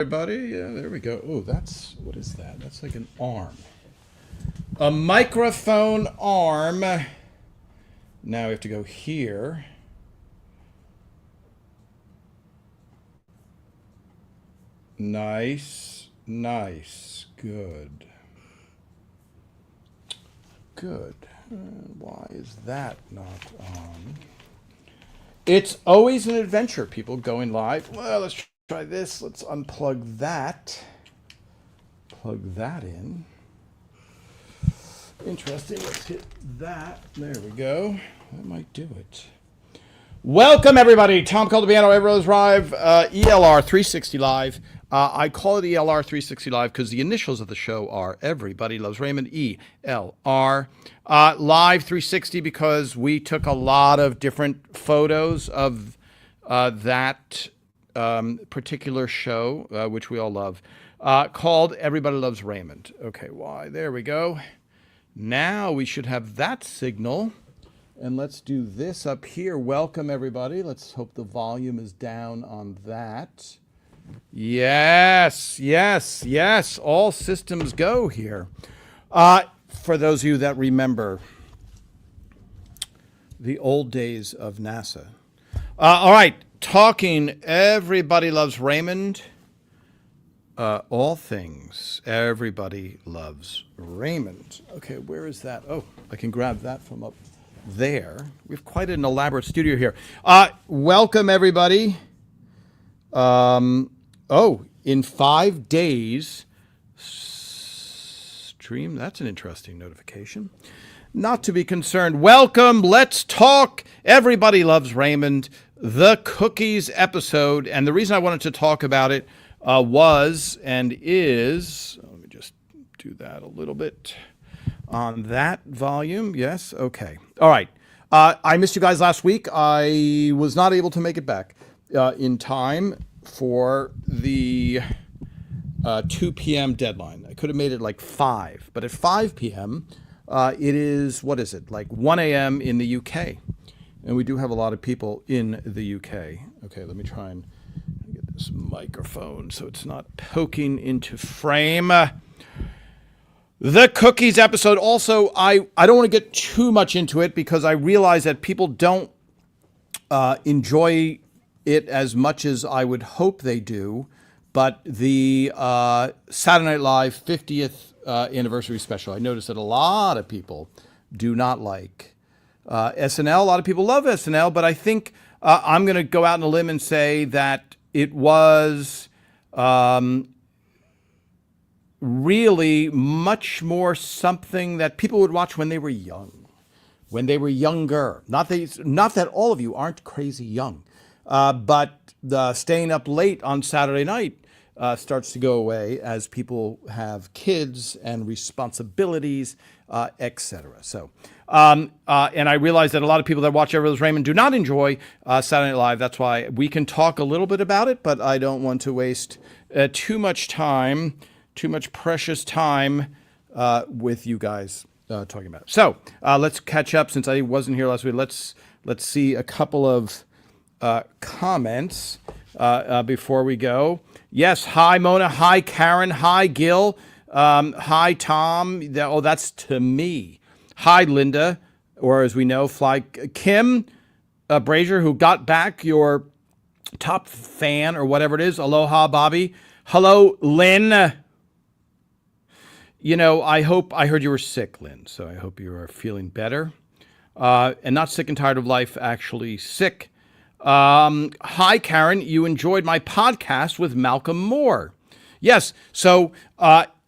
Everybody, yeah, there we go. Oh, what is that? That's like an arm. A microphone arm. Now we have to go here. Nice, nice, good. Good. Why is that not on? It's always an adventure, people going live. Well, let's try this. Let's unplug that. Plug that in. Interesting. Let's hit that. There we go. That might do it. Welcome, everybody. Tom Caldabiano, Everose Live, ELR 360 Live. I call it ELR 360 Live because the initials of the show are Everybody Loves Raymond, ELR. Live 360 because we took a lot of different photos of that particular show, which we all love, called Everybody Loves Raymond. Okay, why? There we go. Now we should have that signal. And let's do this up here. Welcome, everybody. Let's hope the volume is down on that. Yes, yes, yes. All systems go here. For those of you that remember the old days of NASA. All right, talking Everybody Loves Raymond. All things Everybody Loves Raymond. Okay, where is that? Oh, I can grab that from up there. We have quite an elaborate studio here. Welcome, everybody. In 5 days, stream. That's an interesting notification. Not to be concerned. Welcome. Let's talk. Everybody Loves Raymond, the cookies episode. And the reason I wanted to talk about it was and is, let me just do that a little bit. On that volume, yes, okay. All right. I missed you guys last week. I was not able to make it back in time for the 2 p.m. deadline. I could have made it like 5, but at 5 p.m., it is, what is it, like 1 a.m. in the UK. And we do have a lot of people in the UK. Okay, let me try and get this microphone so it's not poking into frame. The cookies episode. Also, I don't want to get too much into it because I realize that people don't enjoy it as much as I would hope they do. But the Saturday Night Live 50th anniversary special, I noticed that a lot of people do not like SNL. A lot of people love SNL, but I think I'm going to go out on a limb and say that it was really much more something that people would watch when they were young, when they were younger. Not that all of you aren't crazy young, but the staying up late on Saturday night starts to go away as people have kids and responsibilities, etc. So, and I realize that a lot of people that watch Everybody Loves Raymond do not enjoy Saturday Night Live. That's why we can talk a little bit about it, but I don't want to waste too much precious time with you guys talking about it. So let's catch up since I wasn't here last week. Let's see a couple of comments before we go. Yes, hi Mona, hi Karen, hi Gil, hi Tom. That's to me. Hi Linda, or as we know, Fly Kim Brazier, who got back your top fan or whatever it is. Aloha Bobby. Hello Lynn. You know, I heard you were sick, Lynn, so I hope you are feeling better. And not sick and tired of life, actually sick. Hi, Karen. You enjoyed my podcast with Malcolm Moore. Yes, so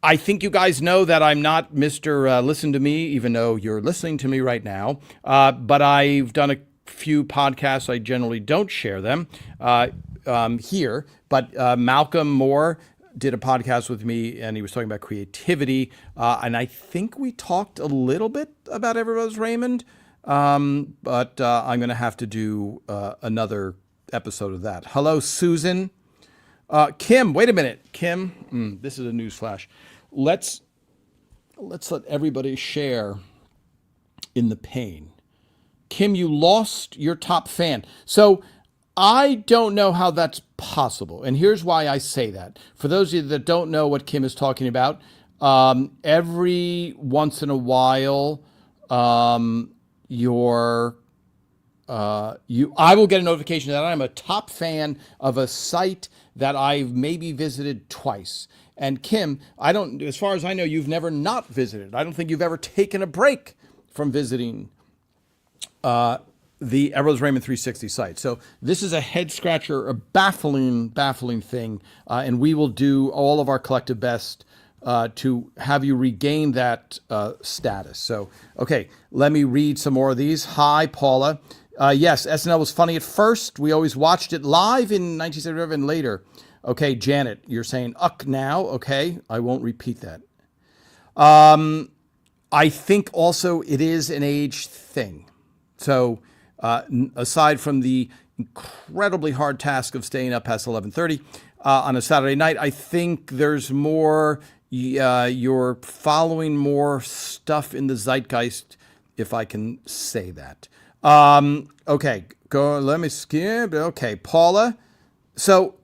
I think you guys know that I'm not Mr. Listen to Me, even though you're listening to me right now. But I've done a few podcasts. I generally don't share them here. But Malcolm Moore did a podcast with me, and he was talking about creativity. And I think we talked a little bit about Everybody Loves Raymond, but I'm going to have to do another episode of that. Hello, Susan. Kim, wait a minute. Kim, this is a news flash. Let's let everybody share in the pain. Kim, you lost your top fan. So I don't know how that's possible. And here's why I say that. For those of you that don't know what Kim is talking about, every once in a while, your I will get a notification that I'm a top fan of a site that I've maybe visited twice. And Kim, I don't, as far as I know, you've never not visited. I don't think you've ever taken a break from visiting the Errol's Raymond 360 site. So this is a head scratcher, a baffling thing, and we will do all of our collective best to have you regain that status. So, okay, let me read some more of these. Hi, Paula. Yes, SNL was funny at first. We always watched it live in 1975 and later. Okay, Janet, you're saying uck now. Okay, I won't repeat that. I think also it is an age thing. So aside from the incredibly hard task of staying up past 11:30 on a Saturday night, I think there's more. You're following more stuff in the zeitgeist, if I can say that. Okay, go. Let me skip. Okay, Paula. So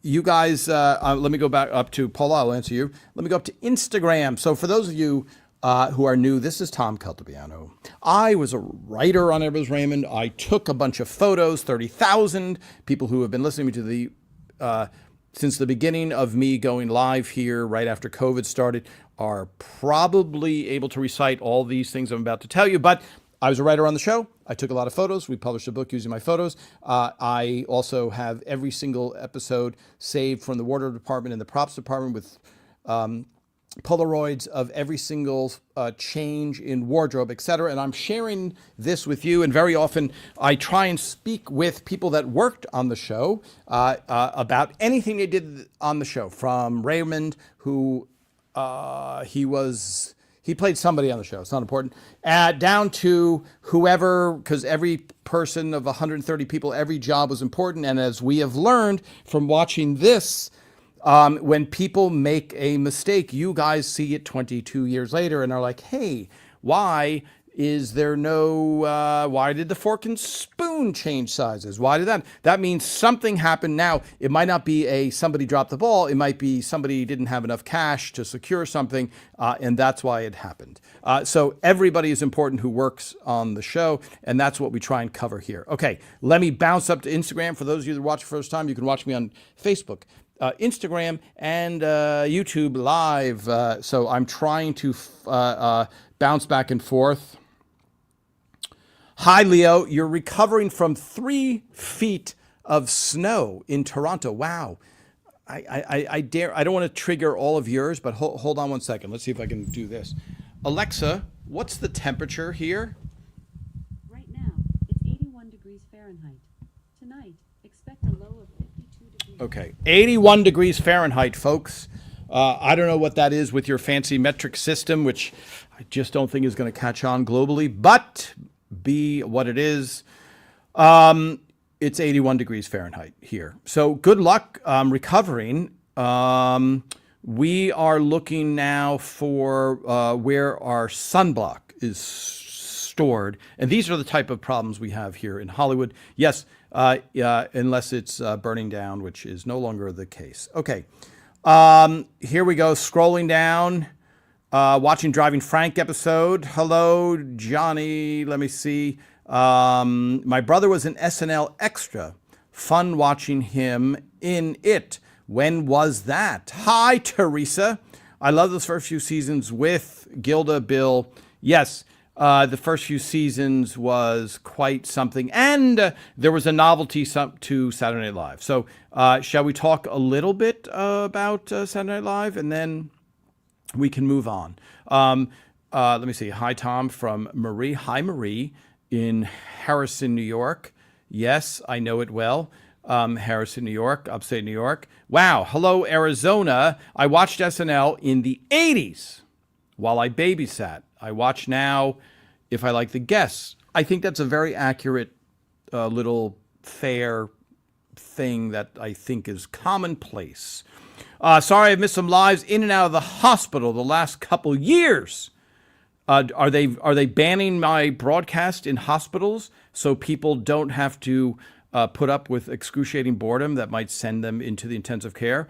you guys, let me go back up to Paula. I'll answer you. Let me go up to Instagram. So for those of you who are new, this is Tom Caltabiano. I was a writer on Errol's Raymond. I took a bunch of photos, 30,000 people who have been listening to the since the beginning of me going live here right after COVID started are probably able to recite all these things I'm about to tell you. But I was a writer on the show. I took a lot of photos. We published a book using my photos. I also have every single episode saved from the wardrobe department and the props department with Polaroids of every single change in wardrobe, etc. And I'm sharing this with you. And very often I try and speak with people that worked on the show about anything they did on the show. From Raymond, who he played somebody on the show. It's not important. Down to whoever, because every person of 130 people, every job was important. And as we have learned from watching this, when people make a mistake, you guys see it 22 years later and are like, hey, why is there no, why did the fork and spoon change sizes? Why did that? That means something happened. Now, it might not be somebody dropped the ball. It might be somebody didn't have enough cash to secure something, and that's why it happened. So everybody is important who works on the show, and that's what we try and cover here. Okay, let me bounce up to Instagram. For those of you that watch for the first time, you can watch me on Facebook, Instagram, and YouTube live. So I'm trying to bounce back and forth. Hi, Leo. You're recovering from 3 feet of snow in Toronto. Wow. I don't want to trigger all of yours, but hold on one second. Let's see if I can do this. Alexa, what's the temperature here? Right now, it's 81 degrees Fahrenheit. Tonight, expect a low of 52 degrees. Okay, 81 degrees Fahrenheit, folks. I don't know what that is with your fancy metric system, which I just don't think is going to catch on globally, but be what it is. It's 81 degrees Fahrenheit here. So good luck recovering. We are looking now for where our sunblock is stored. And these are the type of problems we have here in Hollywood. Yes, unless it's burning down, which is no longer the case. Okay, here we go, scrolling down. Watching Driving Frank episode. Hello, Johnny. Let me see. My brother was an SNL extra. Fun watching him in it. When was that? Hi, Teresa. I love those first few seasons with Gilda, Bill. Yes, the first few seasons was quite something. And there was a novelty to Saturday Night Live. So shall we talk a little bit about Saturday Night Live and then we can move on. Let me see. Hi, Tom, from Marie. Hi, Marie, in Harrison, New York. Yes, I know it well. Harrison, New York, upstate New York. Wow. Hello, Arizona. I watched SNL in the 80s while I babysat. I watch now if I like the guests. I think that's a very accurate little fair thing that I think is commonplace. Sorry, I've missed some lives in and out of the hospital the last couple years. Are they banning my broadcast in hospitals so people don't have to put up with excruciating boredom that might send them into the intensive care.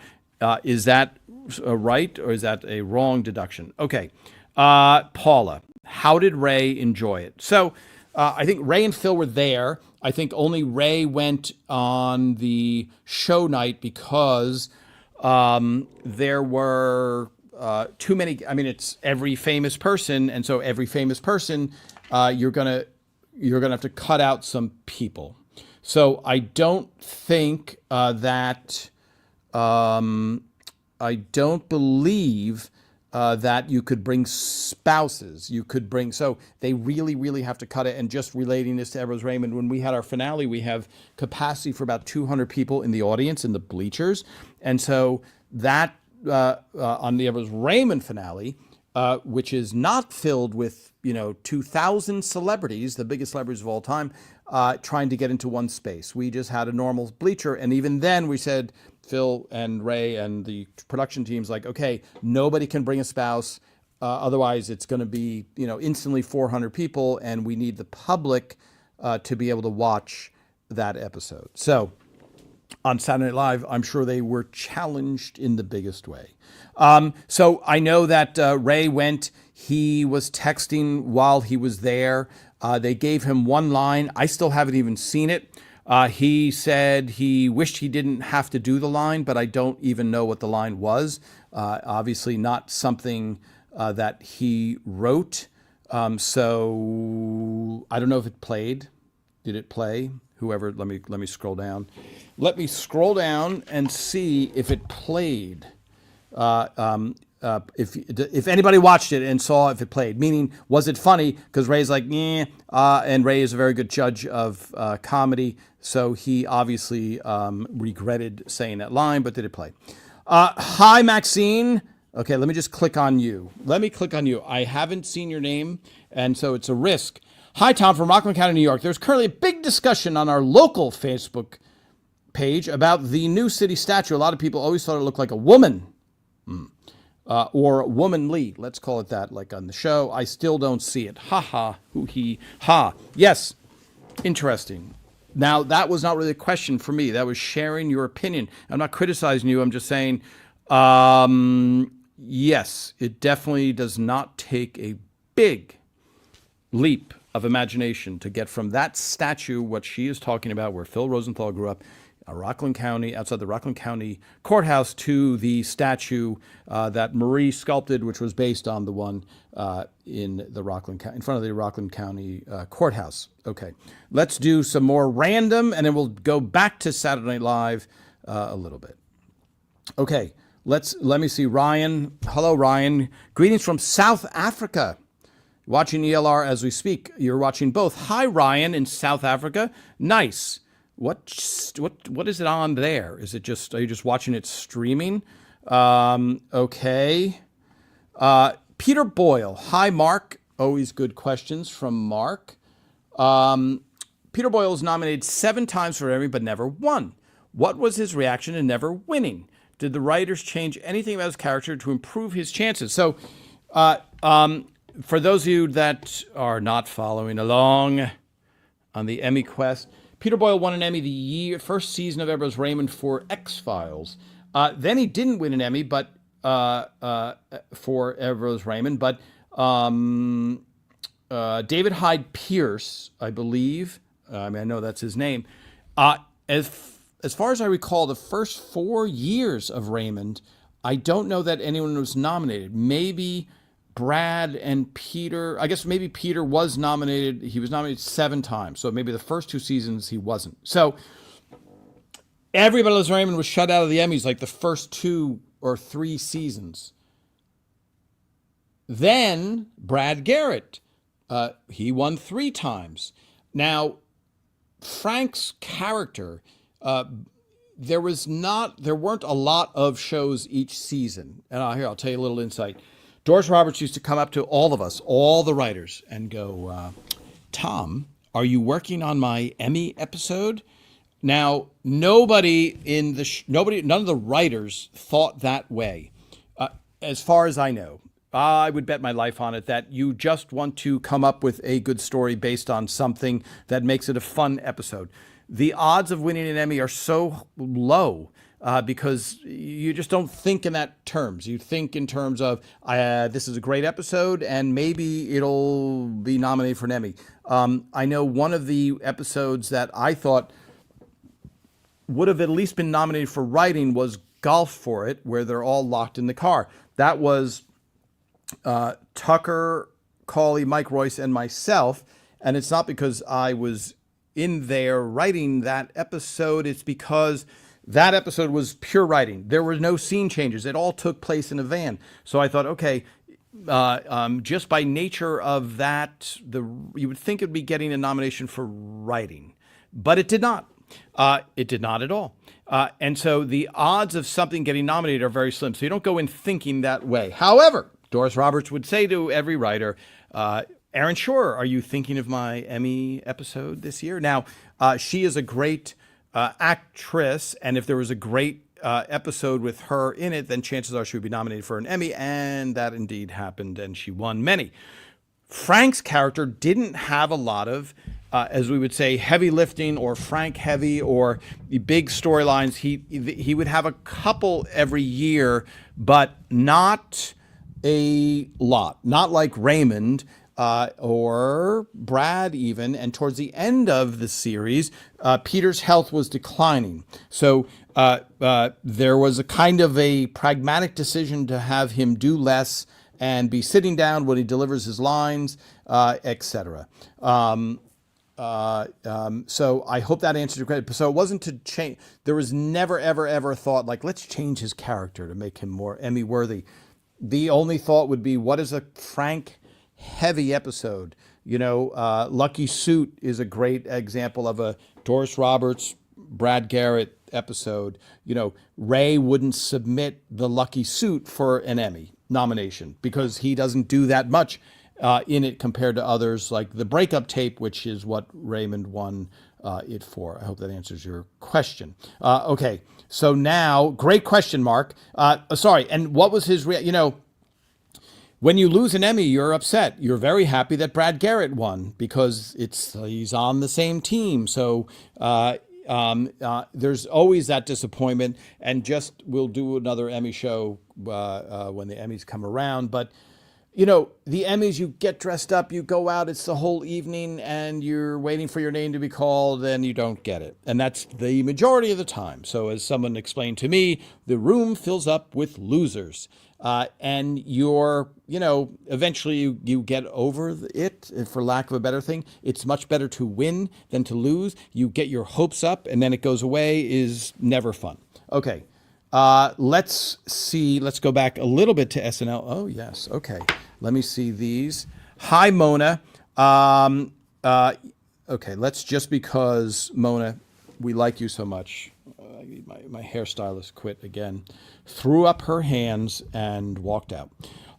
Is that right, or is that a wrong deduction? Okay. Paula, how did Ray enjoy it? So I think Ray and Phil were there. I think only Ray went on the show night because there were too many. I mean, it's every famous person, and so every famous person, you're gonna have to cut out some people. So I don't think that I don't believe that you could bring spouses. You could bring, so they really, really have to cut it. And just relating this to Everett Raymond, when we had our finale, we have capacity for about 200 people in the audience, in the bleachers. And so that on the Everett Raymond finale, which is not filled with, 2,000 celebrities, the biggest celebrities of all time, trying to get into one space. We just had a normal bleacher. And even then we said, Phil and Ray and the production team's like, okay, nobody can bring a spouse. Otherwise it's going to be, instantly 400 people, and we need the public to be able to watch that episode. So on Saturday Night Live, I'm sure they were challenged in the biggest way. So I know that Ray went, he was texting while he was there. They gave him one line. I still haven't even seen it. He said he wished he didn't have to do the line, but I don't even know what the line was. Obviously not something that he wrote. So I don't know if it played. Did it play? Whoever, let me scroll down. Let me scroll down and see if it played. If anybody watched it and saw if it played, meaning was it funny? Because Ray's like, and Ray is a very good judge of comedy, so he obviously regretted saying that line, but did it play? Hi, Maxine. Okay, let me just click on you. Let me click on you. I haven't seen your name, and so it's a risk. Hi, Tom from Rockland County, New York. There's currently a big discussion on our local Facebook page about the new city statue. A lot of people always thought it looked like a woman. Or womanly, let's call it that, like on the show. I still don't see it. Ha ha, hoo hee, ha. Yes, interesting. Now, that was not really a question for me. That was sharing your opinion. I'm not criticizing you. I'm just saying, yes, it definitely does not take a big leap of imagination to get from that statue, what she is talking about, where Phil Rosenthal grew up, Rockland County, outside the Rockland County courthouse, to the statue that Marie sculpted, which was based on the one in front of the Rockland County courthouse. Okay, let's do some more random, and then we'll go back to Saturday Night Live a little bit. Okay, let me see. Ryan, hello, Ryan. Greetings from South Africa. Watching ELR as we speak. You're watching both. Hi, Ryan in South Africa. Nice. What is it on there? Is it just, are you just watching it streaming? Okay. Peter Boyle. Hi, Mark. Always good questions from Mark. Peter Boyle was nominated 7 times for Emmy, but never won. What was his reaction to never winning? Did the writers change anything about his character to improve his chances? So, for those of you that are not following along on the Emmy quest, Peter Boyle won an Emmy first season of Everett Raymond for X-Files. Then he didn't win an Emmy, but for Everett Raymond. But David Hyde Pierce, I believe, I know that's his name. As far as I recall, the first 4 years of Raymond, I don't know that anyone was nominated. Maybe Brad and Peter, I guess maybe Peter was nominated. He was nominated 7 times. So maybe the first 2 seasons he wasn't. So everybody else Raymond was shut out of the Emmys like the first 2 or 3 seasons. Then Brad Garrett, he won 3 times. Now, Frank's character, there weren't a lot of shows each season. And I'll tell you a little insight. Doris Roberts used to come up to all of us, all the writers, and go, Tom, are you working on my Emmy episode? Now, none of the writers thought that way. As far as I know, I would bet my life on it that you just want to come up with a good story based on something that makes it a fun episode. the odds of winning an Emmy are so low because you just don't think in that terms. You think in terms of this is a great episode and maybe it'll be nominated for an Emmy. I know one of the episodes that I thought would have at least been nominated for writing was Golf for It, where they're all locked in the car. That was Tucker, Cawley, Mike Royce, and myself. And it's not because I was in there writing that episode. It's because that episode was pure writing. There were no scene changes. It all took place in a van. So I thought, okay, just by nature of that, you would think it would be getting a nomination for writing, but it did not. It did not at all. And so the odds of something getting nominated are very slim. So you don't go in thinking that way. However, Doris Roberts would say to every writer, Aaron Shore, are you thinking of my Emmy episode this year? Now, she is a great actress, and if there was a great episode with her in it, then chances are she would be nominated for an Emmy, and that indeed happened, and she won many. Frank's character didn't have a lot of, as we would say, heavy lifting or Frank heavy or big storylines. He would have a couple every year, but not a lot. Not like Raymond or Brad even. And towards the end of the series, Peter's health was declining. So there was a kind of a pragmatic decision to have him do less and be sitting down when he delivers his lines, etc. So I hope that answered your question. So it wasn't to change. There was never, ever, ever thought like, let's change his character to make him more Emmy worthy. The only thought would be, what is a Frank heavy episode? You know, Lucky Suit is a great example of a Doris Roberts, Brad Garrett episode. You know, Ray wouldn't submit the Lucky Suit for an Emmy nomination because he doesn't do that much in it compared to others like the Breakup Tape, which is what Raymond won it for. I hope that answers your question. Okay, so now, great question, Mark. Sorry, and what was his you know, when you lose an Emmy, you're upset. You're very happy that Brad Garrett won because he's on the same team. So there's always that disappointment, and we'll do another Emmy show when the Emmys come around. But you know, the Emmys, you get dressed up, you go out, it's the whole evening, and you're waiting for your name to be called, and you don't get it. And that's the majority of the time. So as someone explained to me, the room fills up with losers. And eventually you get over it, for lack of a better thing. It's much better to win than to lose. You get your hopes up, and then it goes away is never fun. Okay. Let's see. Let's go back a little bit to SNL. Oh, yes. Okay. Let me see these. Hi, Mona. Okay. Just because, Mona, we like you so much. My hairstylist quit again, threw up her hands and walked out.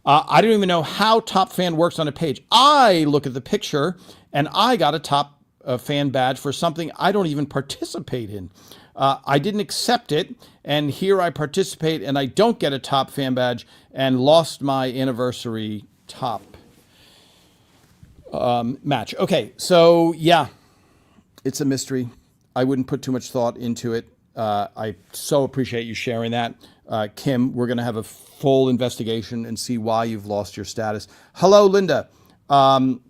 I don't even know how Top Fan works on a page. I look at the picture and I got a Top Fan badge for something I don't even participate in. I didn't accept it, and here I participate, and I don't get a Top Fan badge, and lost my anniversary Top match. Okay, so yeah, it's a mystery. I wouldn't put too much thought into it. I so appreciate you sharing that. Kim, we're going to have a full investigation and see why you've lost your status. Hello, Linda. You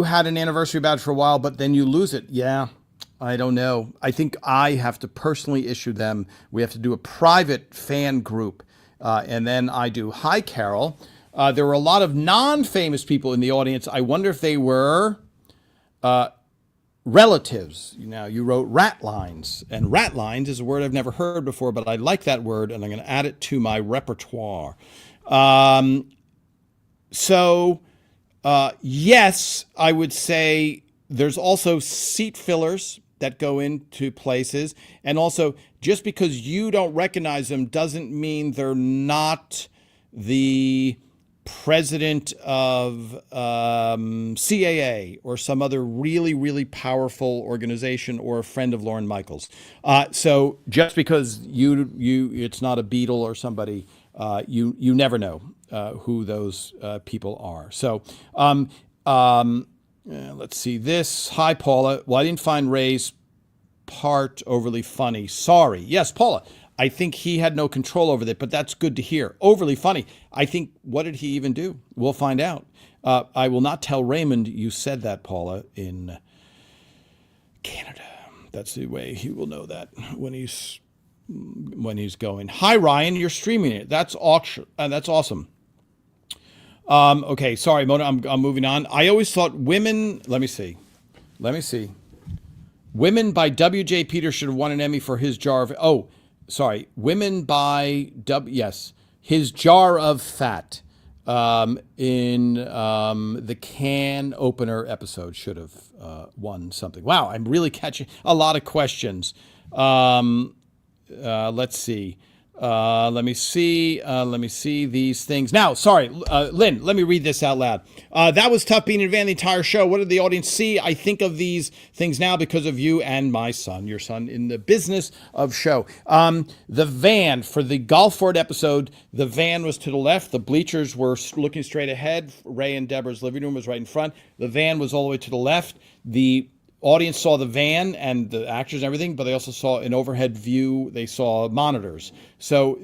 had an anniversary badge for a while, but then you lose it. Yeah. I don't know. I think I have to personally issue them. We have to do a private fan group. And then I do. Hi, Carol. There were a lot of non-famous people in the audience. I wonder if they were relatives. Now, you wrote rat lines. And rat lines is a word I've never heard before, but I like that word, and I'm going to add it to my repertoire. Yes, I would say there's also seat fillers that go into places. And also, just because you don't recognize them doesn't mean they're not the president of CAA or some other really, really powerful organization or a friend of Lorne Michaels. So just because it's not a Beatle or somebody, you never know who those people are. So Let's see this. Hi, Paula. Well, I didn't find Ray's part overly funny. Sorry. Yes, Paula. I think he had no control over that, but that's good to hear. Overly funny. I think, what did he even do? We'll find out. I will not tell Raymond you said that, Paula, in Canada. That's the way he will know that when he's going. Hi, Ryan. You're streaming it. That's auction. That's awesome. Okay, sorry, Mona. I'm moving on. I always thought women. Let me see. Women by W.J. Peters should have won an Emmy for his jar of. Oh, sorry. Women by yes, his jar of fat. In the can opener episode should have won something. Wow, I'm really catching a lot of questions. Let's see. Let me see these things. Now, sorry, Lynn, let me read this out loud. That was tough being in Van the entire show. What did the audience see? I think of these things now because of you and my son, your son, in the business of show. The van for the Golf Fort episode, the van was to the left. The bleachers were looking straight ahead. Ray and Deborah's living room was right in front. The van was all the way to the left. The audience saw the van and the actors and everything, but they also saw an overhead view. They saw monitors. So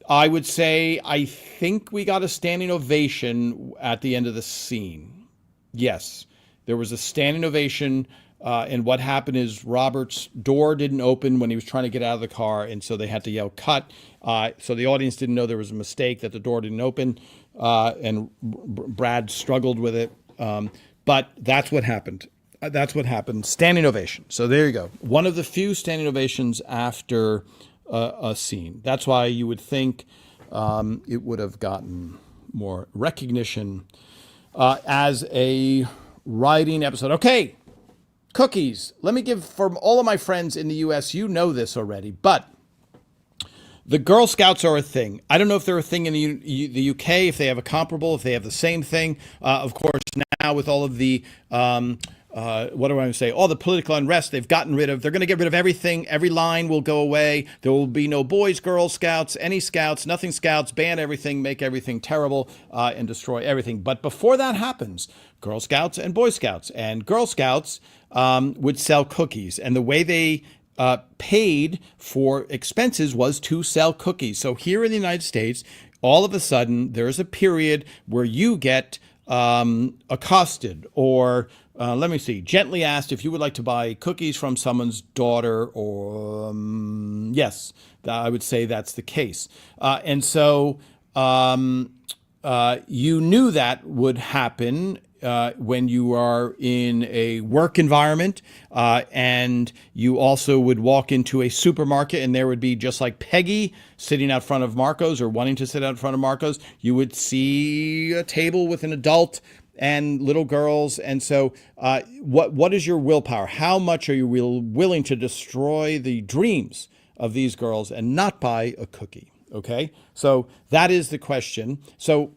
I would say, I think we got a standing ovation at the end of the scene. Yes, there was a standing ovation. And what happened is Robert's door didn't open when he was trying to get out of the car. And so they had to yell cut. So the audience didn't know there was a mistake, that the door didn't open. And Brad struggled with it. But that's what happened. Standing ovation. So there you go. One of the few standing ovations after a scene. That's why you would think it would have gotten more recognition as a writing episode. Okay, cookies. Let me give, for all of my friends in the U.S., you know this already, but the Girl Scouts are a thing. I don't know if they're a thing in the UK, if they have a comparable, if they have the same thing. Of course, now with all of the what do I want to say? All the political unrest they're going to get rid of everything. Every line will go away. There will be no boys, Girl Scouts, any scouts, nothing scouts, ban everything, make everything terrible, and destroy everything. But before that happens, Girl Scouts and Boy Scouts and Girl Scouts would sell cookies. And the way they paid for expenses was to sell cookies. So here in the United States, all of a sudden, there's a period where you get accosted or gently asked if you would like to buy cookies from someone's daughter, or yes, I would say that's the case. And so you knew that would happen when you are in a work environment, and you also would walk into a supermarket and there would be, just like Peggy sitting out front of Marco's or wanting to sit out in front of Marco's, you would see a table with an adult and little girls. And so what is your willpower? How much are you willing to destroy the dreams of these girls and not buy a cookie? Okay, so that is the question. So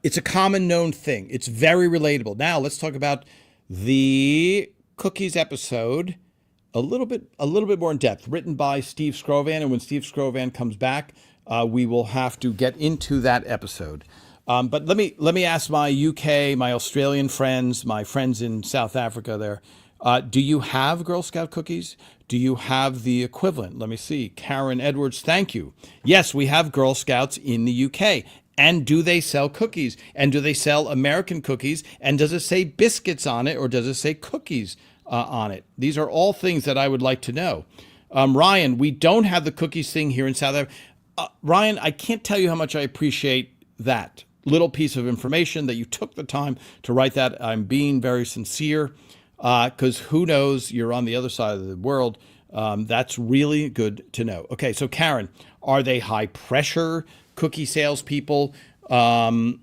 it's a common known thing. It's very relatable. Now let's talk about the cookies episode a little bit more in depth, written by Steve Skrovan. And when Steve Skrovan comes back, we will have to get into that episode. But let me ask my UK, my Australian friends, my friends in South Africa there, do you have Girl Scout cookies? Do you have the equivalent? Let me see. Karen Edwards, thank you. Yes, we have Girl Scouts in the UK. And do they sell cookies? And do they sell American cookies? And does it say biscuits on it, or does it say cookies on it? These are all things that I would like to know. Ryan, we don't have the cookies thing here in South Africa. Ryan, I can't tell you how much I appreciate that little piece of information, that you took the time to write that. I'm being very sincere, because who knows, you're on the other side of the world. That's really good to know. Okay, so Karen, are they high pressure cookie salespeople? Okay,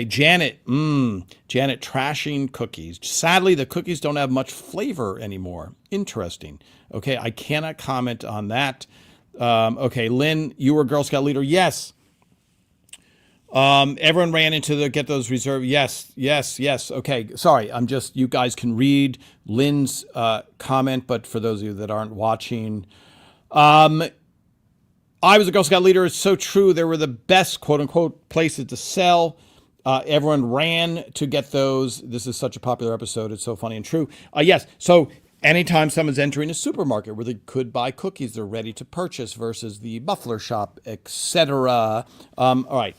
Janet, Janet trashing cookies. Sadly, the cookies don't have much flavor anymore. Interesting. Okay, I cannot comment on that. Okay, Lynn, you were a Girl Scout leader. Yes. Everyone ran into get those reserved. Yes. Okay, sorry. You guys can read Lynn's comment, but for those of you that aren't watching, I was a Girl Scout leader. It's so true. They were the best, quote unquote, places to sell. Everyone ran to get those. This is such a popular episode. It's so funny and true. Yes. So anytime someone's entering a supermarket where they could buy cookies, they're ready to purchase versus the Buffalo shop, etc. All right.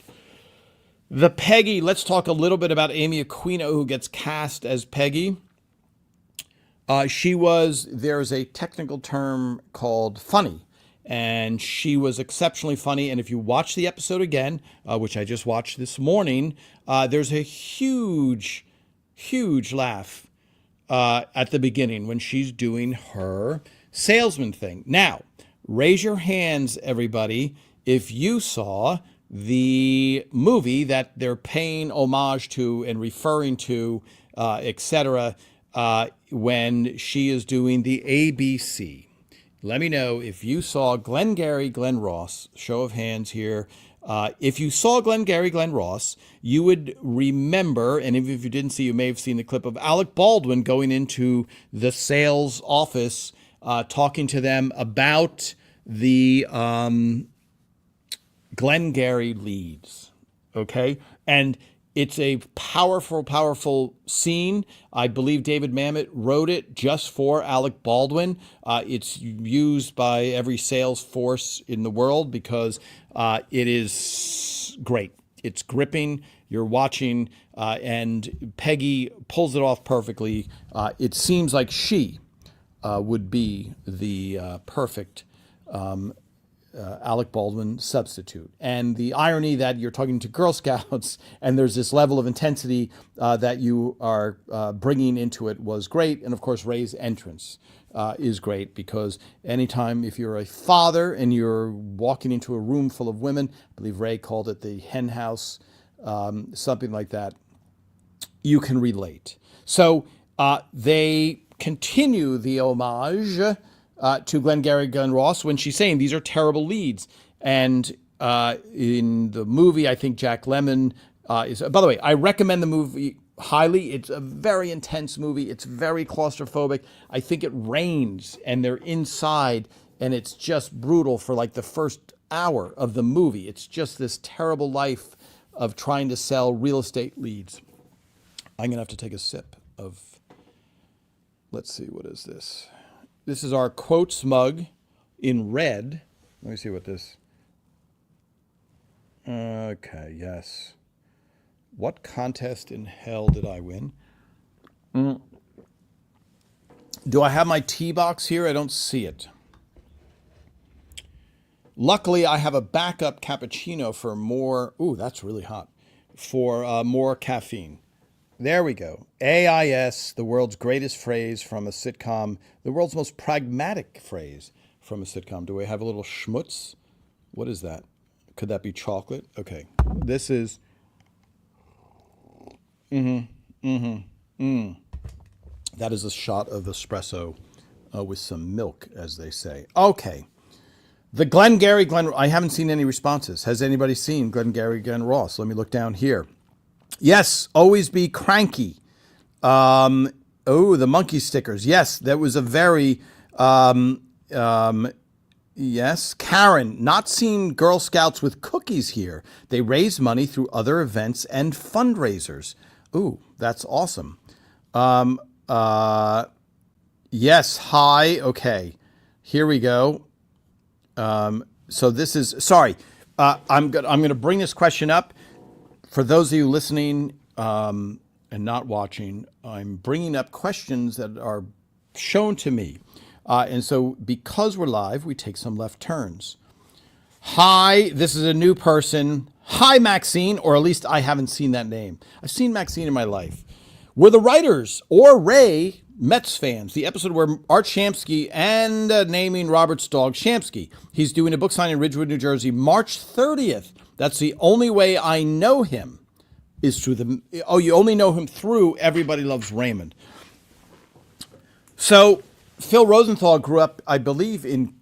The Peggy. Let's talk a little bit about Amy Aquino, who gets cast as Peggy. There's a technical term called funny, and she was exceptionally funny. And if you watch the episode again, which I just watched this morning, there's a huge, huge laugh at the beginning when she's doing her salesman thing. Now, raise your hands, everybody, if you saw the movie that they're paying homage to and referring to, etc., when she is doing the ABC. Let me know if you saw Glengarry Glen Ross. Show of hands here. If you saw Glengarry Glen Ross, you would remember, and if you didn't see, you may have seen the clip of Alec Baldwin going into the sales office, talking to them about the Glengarry leads. Okay? And it's a powerful, powerful scene. I believe David Mamet wrote it just for Alec Baldwin. It's used by every sales force in the world because it is great. It's gripping. You're watching, and Peggy pulls it off perfectly. It seems like she would be the perfect Alec Baldwin substitute. And the irony that you're talking to Girl Scouts and there's this level of intensity that you are bringing into it was great. And of course, Ray's entrance is great because anytime if you're a father and you're walking into a room full of women, I believe Ray called it the hen house, something like that, you can relate. So they continue the homage to Glengarry Glen Ross when she's saying these are terrible leads. And in the movie, I think Jack Lemmon is. By the way, I recommend the movie highly. It's a very intense movie. It's very claustrophobic. I think it rains and they're inside, and it's just brutal for like the first hour of the movie. It's just this terrible life of trying to sell real estate leads. I'm gonna have to take a sip of. Let's see, what is this? This is our quotes mug in red. Let me see what this. Okay, yes. What contest in hell did I win? Do I have my tea box here? I don't see it. Luckily, I have a backup cappuccino for more. Ooh, that's really hot. For more caffeine. There we go. AIS, the world's greatest phrase from a sitcom, the world's most pragmatic phrase from a sitcom. Do we have a little schmutz? What is that? Could that be chocolate? Okay. This is. That is a shot of espresso with some milk, as they say. Okay. The Glengarry Glen. I haven't seen any responses. Has anybody seen Glengarry Glen Ross? Let me look down here. Yes, always be cranky. The monkey stickers. Yes, that was a very, yes. Karen, not seen Girl Scouts with cookies here. They raise money through other events and fundraisers. Ooh, that's awesome. Yes, hi. Okay, here we go. So this is, sorry, I'm going to bring this question up. For those of you listening and not watching, I'm bringing up questions that are shown to me. And so because we're live, we take some left turns. Hi, this is a new person. Hi, Maxine, or at least I haven't seen that name. I've seen Maxine in my life. Were the writers or Ray Mets fans? The episode where Art Shamsky and naming Robert's dog Shamsky. He's doing a book signing in Ridgewood, New Jersey, March 30th. That's the only way I know him is through the. Oh, you only know him through Everybody Loves Raymond. So Phil Rosenthal grew up, I believe, in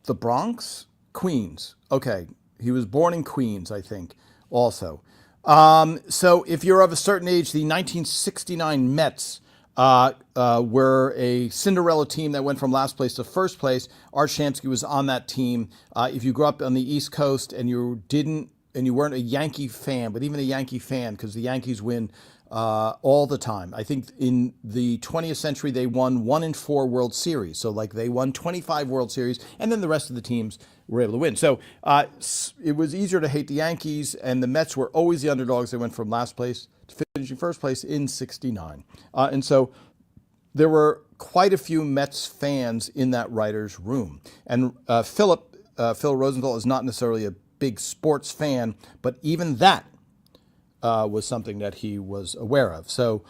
the Bronx, Queens. Okay, he was born in Queens, I think, also. So if you're of a certain age, the 1969 Mets were a Cinderella team that went from last place to first place. Art Shamsky was on that team. If you grew up on the East Coast and you didn't and you weren't a Yankee fan, but even a Yankee fan, because the Yankees win all the time. I think in the 20th century they won 1 in 4 World Series. So like they won 25 World Series, and then the rest of the teams were able to win. So it was easier to hate the Yankees, and the Mets were always the underdogs. They went from last place to finishing first place in '69, and so there were quite a few Mets fans in that writer's room. And Phil Rosenthal is not necessarily a big sports fan, but even that was something that he was aware of. So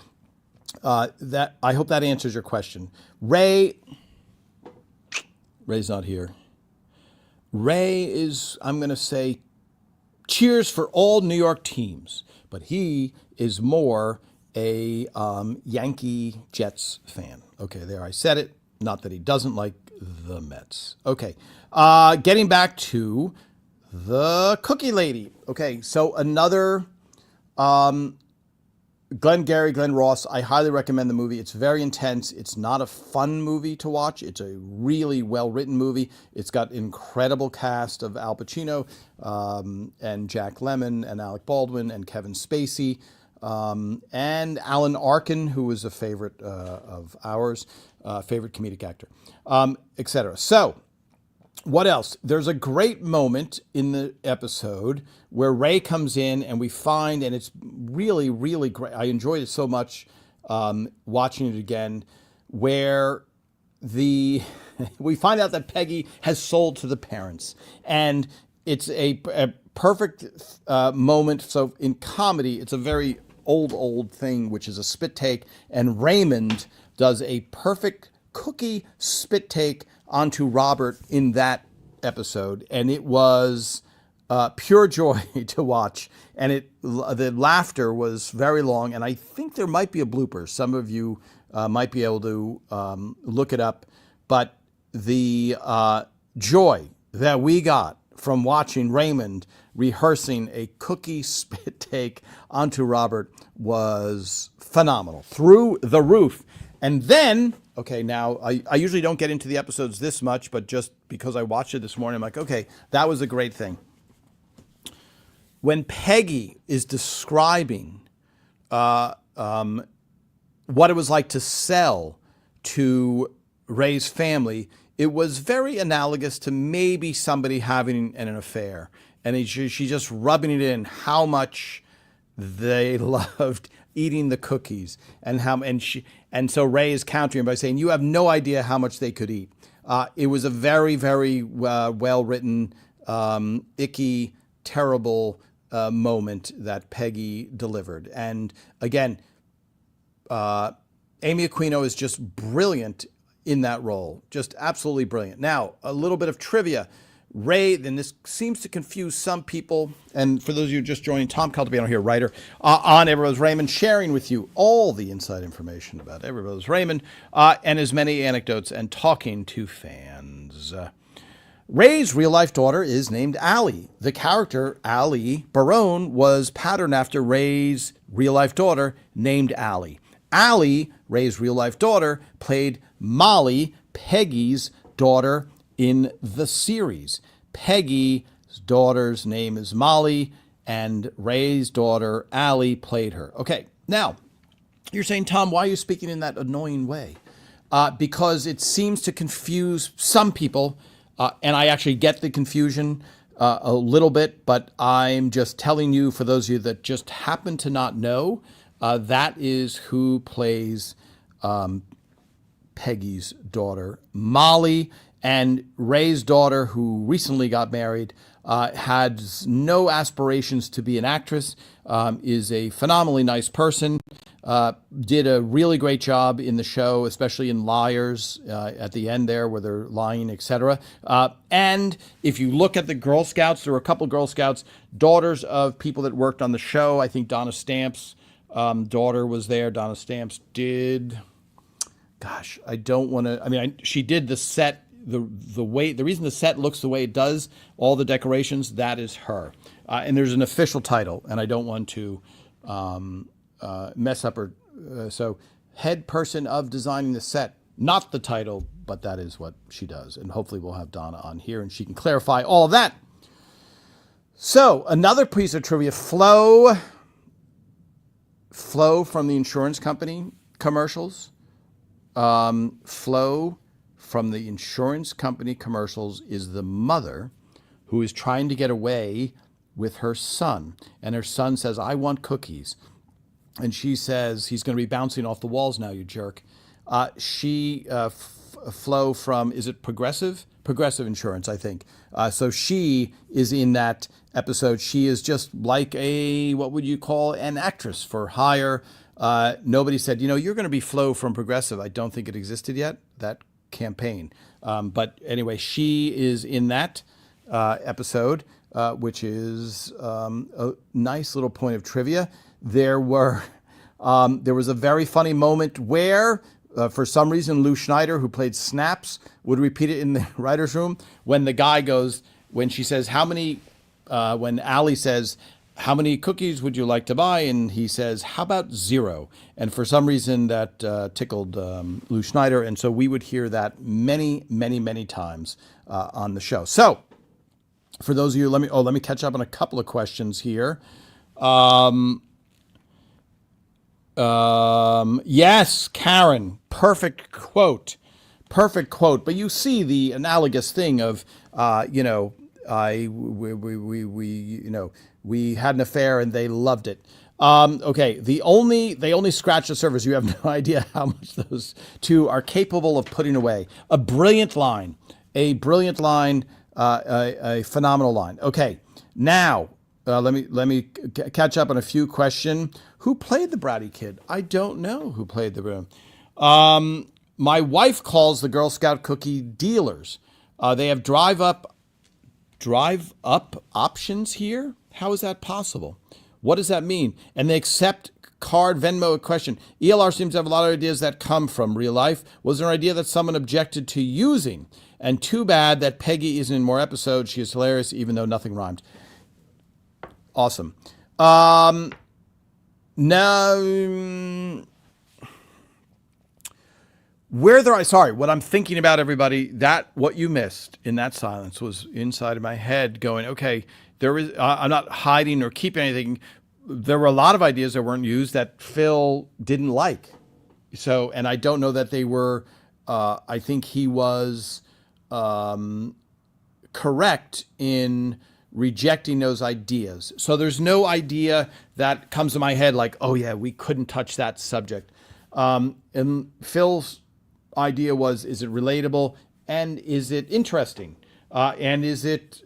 that I hope that answers your question. Ray's not here. Ray is, I'm going to say, cheers for all New York teams, but he is more a Yankee Jets fan. Okay, there, I said it. Not that he doesn't like the Mets. Okay, getting back to the Cookie Lady. Okay, so another Glenn Ross. I highly recommend the movie. It's very intense. It's not a fun movie to watch. It's a really well-written movie. It's got incredible cast of Al Pacino and Jack Lemmon and Alec Baldwin and Kevin Spacey and Alan Arkin, who was a favorite of ours, favorite comedic actor, etc. So, what else? There's a great moment in the episode where Ray comes in and we find, and it's really, really great. I enjoyed it so much watching it again, where we find out that Peggy has sold to the parents. And it's a perfect moment. So in comedy, it's a very old thing, which is a spit take. And Raymond does a perfect Cookie spit take onto Robert in that episode, and it was pure joy to watch. And the laughter was very long, and I think there might be a blooper. Some of you might be able to look it up, but the joy that we got from watching Raymond rehearsing a Cookie spit take onto Robert was phenomenal, through the roof. And then, okay, now I usually don't get into the episodes this much, but just because I watched it this morning, I'm like, okay, that was a great thing. When Peggy is describing what it was like to sell to Ray's family, it was very analogous to maybe somebody having an affair. And she's just rubbing it in how much they loved eating the cookies, and so Ray is countering by saying, "You have no idea how much they could eat." It was a very, very well written, icky, terrible moment that Peggy delivered. And again, Amy Aquino is just brilliant in that role, just absolutely brilliant. Now, a little bit of trivia. Ray, then this seems to confuse some people, and for those of you just joining, Tom Caltabiano here, writer on Everybody's Raymond, sharing with you all the inside information about Everybody's Raymond and as many anecdotes and talking to fans. Ray's real-life daughter is named Allie. The character, Allie Barone, was patterned after Ray's real-life daughter named Allie. Allie, Ray's real-life daughter, played Molly, Peggy's daughter, in the series. Peggy's daughter's name is Molly, and Ray's daughter, Allie, played her. Okay, now, you're saying, Tom, why are you speaking in that annoying way? Because it seems to confuse some people, and I actually get the confusion a little bit, but I'm just telling you, for those of you that just happen to not know, that is who plays Peggy's daughter, Molly. And Ray's daughter, who recently got married, had no aspirations to be an actress, is a phenomenally nice person, did a really great job in the show, especially in Liars at the end there where they're lying, etc. And if you look at the Girl Scouts, there were a couple Girl Scouts, daughters of people that worked on the show. I think Donna Stamp's daughter was there. Donna Stamps did, gosh, I don't want to, I mean, she did the set. The reason the set looks the way it does, all the decorations, that is her. And there's an official title, and I don't want to mess up her. So head person of designing the set, not the title, but that is what she does. And hopefully we'll have Donna on here and she can clarify all of that. So another piece of trivia: Flo from the insurance company commercials. Flo from the insurance company commercials is the mother who is trying to get away with her son. And her son says, I want cookies. And she says, he's going to be bouncing off the walls now, you jerk. Flo from, is it Progressive? Progressive Insurance, I think. So she is in that episode. She is just like what would you call an actress for hire. Nobody said, you're going to be Flo from Progressive. I don't think it existed yet, that campaign. But anyway, she is in that episode, which is a nice little point of trivia. There was a very funny moment where, for some reason, Lou Schneider, who played Snaps, would repeat it in the writer's room when the guy goes, when she says, when Allie says, how many cookies would you like to buy? And he says, how about 0? And for some reason that tickled Lou Schneider. And so we would hear that many, many, many times on the show. So for those of you, let me catch up on a couple of questions here. Yes, Karen, perfect quote. But you see the analogous thing of, we had an affair and they loved it. Okay, they only scratch the surface. You have no idea how much those two are capable of putting away. A brilliant line, a phenomenal line. Okay, now let me catch up on a few questions. Who played the bratty kid? I don't know who played the room. My wife calls the Girl Scout cookie dealers. They have drive up options here. How is that possible? What does that mean? And they accept card Venmo. A question. ELR seems to have a lot of ideas that come from real life. Was there an idea that someone objected to using? And too bad that Peggy isn't in more episodes. She is hilarious, even though nothing rhymed. Awesome. No. What I'm thinking about, everybody, what you missed in that silence was inside of my head going, okay, I'm not hiding or keeping anything. There were a lot of ideas that weren't used that Phil didn't like. So, and I don't know that they were, I think he was correct in rejecting those ideas. So there's no idea that comes to my head like, oh yeah, we couldn't touch that subject. And Phil's idea was, is it relatable and is it interesting? And is it,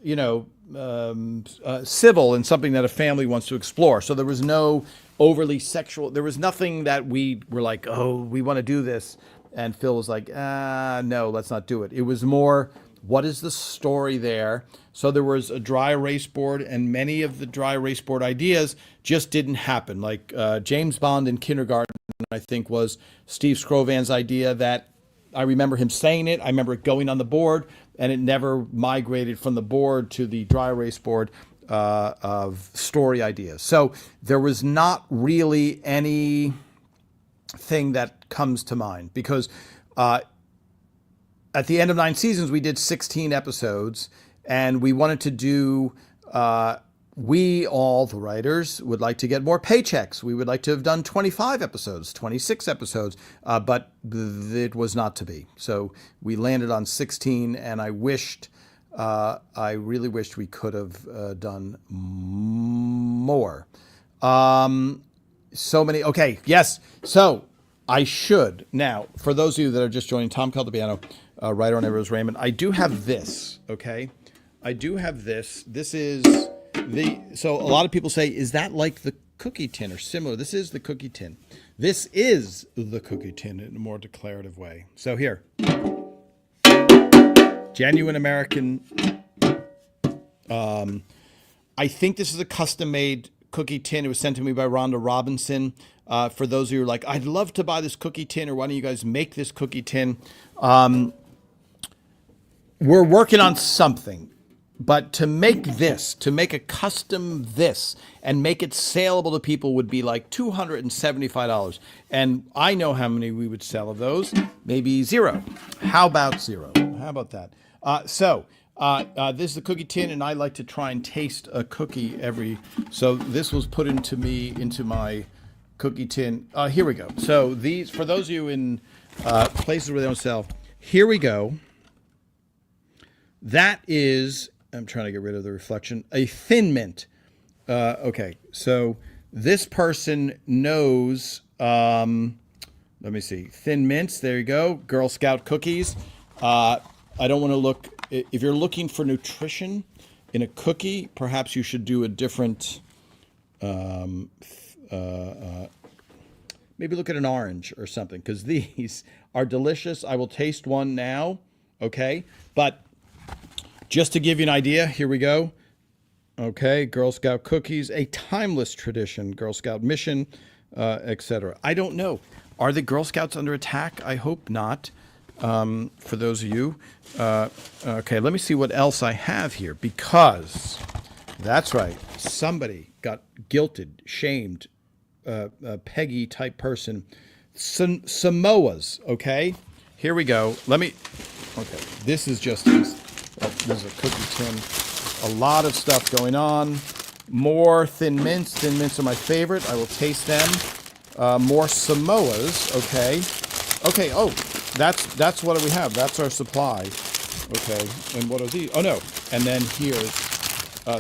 civil and something that a family wants to explore? So there was no overly sexual, there was nothing that we were like, oh, we want to do this. And Phil was like, no, let's not do it. It was more, what is the story there? So there was a dry erase board, and many of the dry erase board ideas just didn't happen. Like James Bond in Kindergarten, I think, was Steve Scrovan's idea that I remember him saying it. I remember it going on the board, and it never migrated from the board to the dry erase board of story ideas. So there was not really anything that comes to mind because at the end of 9 seasons, we did 16 episodes, and we wanted to do, we all, the writers, would like to get more paychecks. We would like to have done 25 episodes, 26 episodes, but it was not to be. So we landed on 16, and I really wished we could have done more. So many, okay, yes. So I should. Now, for those of you that are just joining, Tom Caldabiano, writer on Everett Raymond, I do have this, okay? I do have this. This is so a lot of people say, is that like the cookie tin or similar? This is the cookie tin. This is the cookie tin in a more declarative way. So here, genuine American. I think this is a custom-made cookie tin. It was sent to me by Rhonda Robinson. For those of you who are like, I'd love to buy this cookie tin, or why don't you guys make this cookie tin? We're working on something. But to make a custom this and make it saleable to people would be like $275. And I know how many we would sell of those. Maybe 0. How about 0? How about that? So This is the cookie tin, and I like to try and taste a cookie every. So this was put into my cookie tin. Here we go. So these, for those of you in places where they don't sell, here we go. That is, I'm trying to get rid of the reflection, a Thin Mint. Okay, so this person knows, let me see, Thin Mints, there you go, Girl Scout cookies. I don't want to look, if you're looking for nutrition in a cookie, perhaps you should do a different, maybe look at an orange or something, because these are delicious. I will taste one now, okay? But just to give you an idea, here we go. Okay, Girl Scout cookies, a timeless tradition, Girl Scout mission, etc. I don't know. Are the Girl Scouts under attack? I hope not. For those of you. Okay, let me see what else I have here, because that's right. Somebody got guilted, shamed, a Peggy type person. Samoas, okay? Here we go. Okay, this is just, this is a cookie tin. A lot of stuff going on. More Thin Mints. Thin Mints are my favorite. I will taste them. More Samoas, okay. Okay, oh, that's what we have. That's our supply. Okay, and what are these? Oh, no. And then here's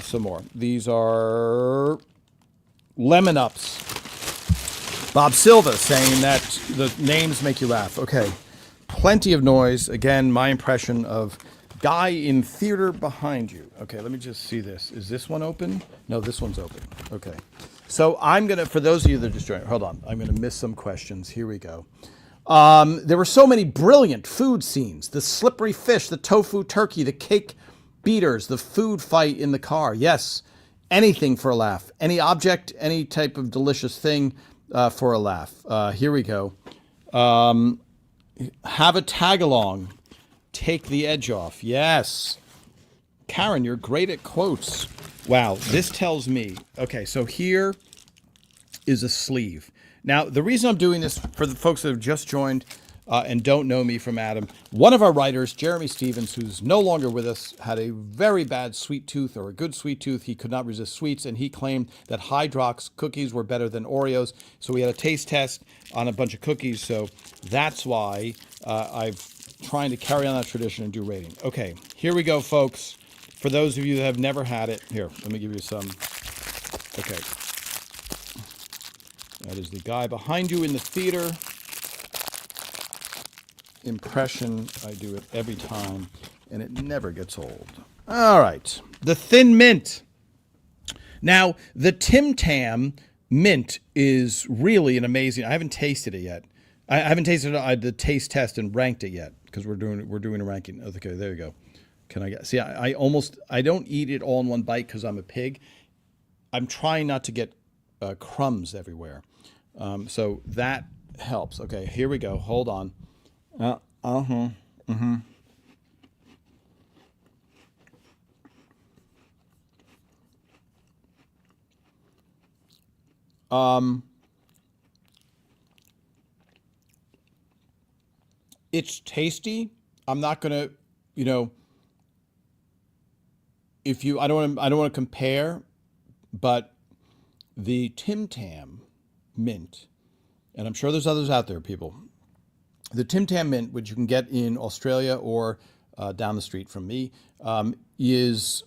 some more. These are Lemon Ups. Bob Silva saying that the names make you laugh. Okay, plenty of noise. Again, my impression of guy in theater behind you. Okay, let me just see this. Is this one open? No, this one's open. Okay. So I'm going to, for those of you that are just joining, hold on. I'm going to miss some questions. Here we go. There were so many brilliant food scenes. The slippery fish, the tofu turkey, the cake beaters, the food fight in the car. Yes, anything for a laugh. Any object, any type of delicious thing for a laugh. Here we go. Have a tag-along. Take the edge off. Yes. Karen, you're great at quotes. Wow, this tells me. Okay, so here is a sleeve. Now, the reason I'm doing this for the folks that have just joined and don't know me from Adam, one of our writers, Jeremy Stevens, who's no longer with us, had a very bad sweet tooth or a good sweet tooth. He could not resist sweets, and he claimed that Hydrox cookies were better than Oreos. So we had a taste test on a bunch of cookies. So that's why I've trying to carry on that tradition and do rating. Okay, here we go, folks. For those of you that have never had it, here, let me give you some. Okay. That is the guy behind you in the theater. Impression, I do it every time, and it never gets old. All right, the Thin Mint. Now, the Tim Tam Mint is really an amazing, I haven't tasted it yet. I haven't tasted the taste test and ranked it yet, because we're doing a ranking. Okay, there you go. Can I get? See, I don't eat it all in one bite because I'm a pig. I'm trying not to get crumbs everywhere, so that helps. Okay, here we go. Hold on. It's tasty. I'm not gonna, if you, I don't want to compare, but the Tim Tam Mint, and I'm sure there's others out there, people. The Tim Tam Mint, which you can get in Australia or down the street from me, is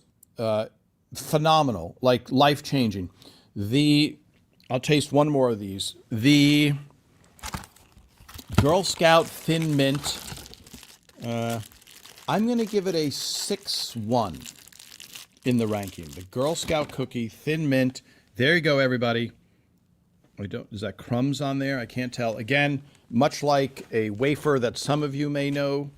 phenomenal, like life-changing. I'll taste one more of these. The Girl Scout Thin Mint, I'm going to give it a 6-1 in the ranking. The Girl Scout cookie, Thin Mint. There you go, everybody. Is that crumbs on there? I can't tell. Again, much like a wafer that some of you may know.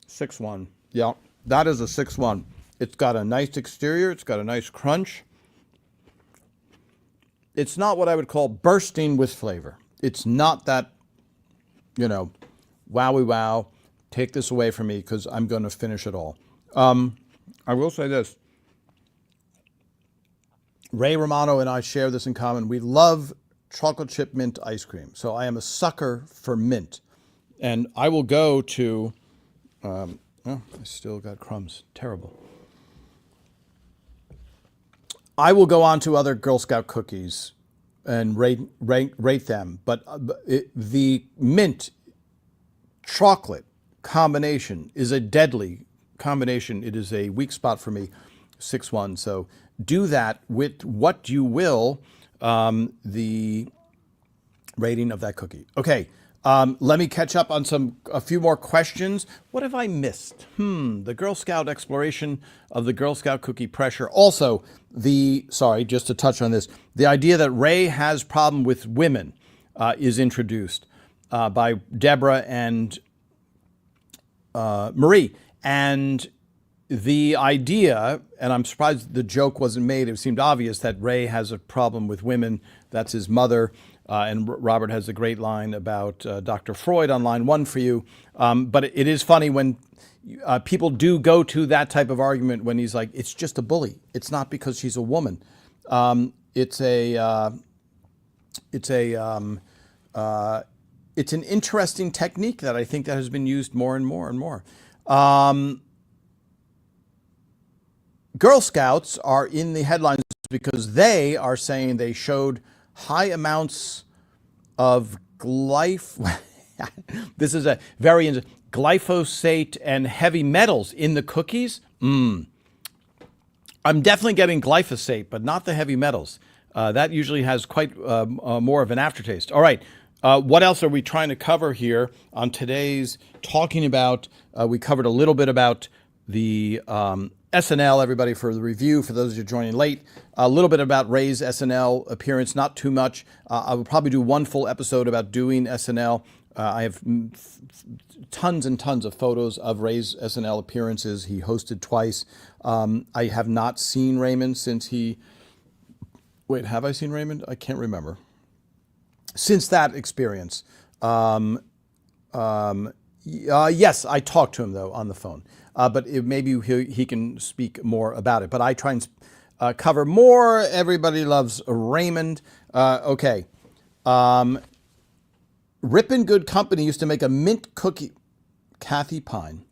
6-1. Yeah, that is a 6-1. It's got a nice exterior. It's got a nice crunch. It's not what I would call bursting with flavor. It's not that, wowie wow, take this away from me because I'm going to finish it all. I will say this. Ray Romano and I share this in common. We love chocolate chip mint ice cream. So I am a sucker for mint. And I will go to, oh, I still got crumbs. Terrible. I will go on to other Girl Scout cookies and rate them. But the mint chocolate combination is a deadly combination. It is a weak spot for me, 6-1. So do that with what you will, the rating of that cookie. Okay, let me catch up on a few more questions. What have I missed? The Girl Scout exploration of the Girl Scout cookie pressure. Also, just to touch on this, the idea that Ray has problem with women is introduced by Deborah and Marie. And the idea, and I'm surprised the joke wasn't made, it seemed obvious that Ray has a problem with women. That's his mother. And Robert has a great line about Dr. Freud on line 1 for you. But it is funny when people do go to that type of argument when he's like, it's just a bully. It's not because she's a woman. It's an interesting technique that I think that has been used more and more and more. Girl Scouts are in the headlines because they are saying they showed high amounts of this is a very glyphosate and heavy metals in the cookies. I'm definitely getting glyphosate, but not the heavy metals. That usually has quite more of an aftertaste. All right. What else are we trying to cover here on today's talking about? We covered a little bit about the SNL, everybody, for the review. For those of you joining late, a little bit about Ray's SNL appearance, not too much. I will probably do one full episode about doing SNL. I have tons and tons of photos of Ray's SNL appearances. He hosted twice. I have not seen Raymond since he... Wait, have I seen Raymond? I can't remember. Since that experience. Yes, I talked to him, though, on the phone. But maybe he can speak more about it. But I try and cover more. Everybody loves Raymond. Okay. Ripon Good Company used to make a mint cookie. Kathy Pine.